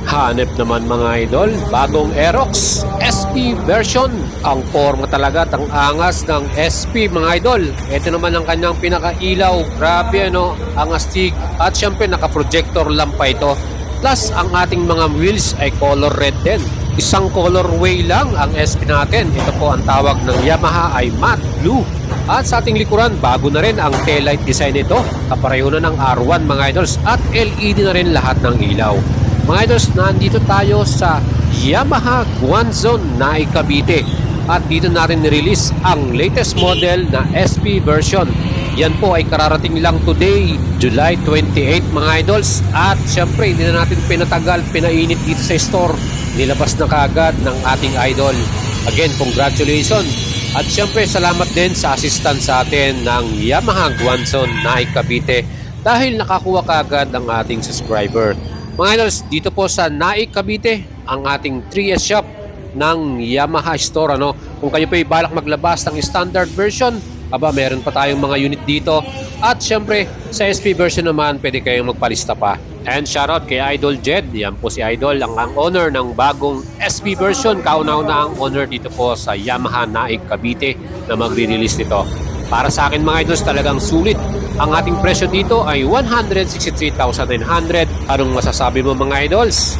Hanep naman mga idol, bagong Aerox SP version. Ang forma talaga at ang angas ng SP mga idol. Ito naman ang kanyang pinakailaw. Grabe ano, ang astig. At syempre naka-projector lamp pa ito. Plus ang ating mga wheels ay color red din. Isang colorway lang ang SP natin. Ito po ang tawag ng Yamaha ay matte blue. At sa ating likuran, bago na rin ang taillight design nito. Kapareho na ng R1 mga idols at LED na rin lahat ng ilaw. Mga idols, nandito tayo sa Yamaha Guanzon Nai Cavite at dito natin nirelease ang latest model na SP version. Yan po ay kararating lang today, July 28 mga idols. At syempre hindi na natin pinatagal, pinainit dito sa store. Nilabas na kaagad ng ating idol. Again, congratulations. At syempre salamat din sa assistant sa atin ng Yamaha Guanzon Nai Cavite dahil nakakuha kaagad ang ating subscriber. Mga idols, dito po sa Nai Cavite, ang ating 3S shop ng Yamaha Store. Kung kayo po ay balak maglabas ng standard version, meron pa tayong mga unit dito. At syempre, sa SP version naman, pwede kayong magpalista pa. And shoutout kay Idol Jed. Yan po si Idol, ang owner ng bagong SP version. Kauna-una ang owner dito po sa Yamaha Nai Cavite na magre-release nito. Para sa akin mga idols, talagang sulit. Ang ating presyo dito ay 163,900. Anong masasabi mo mga idols?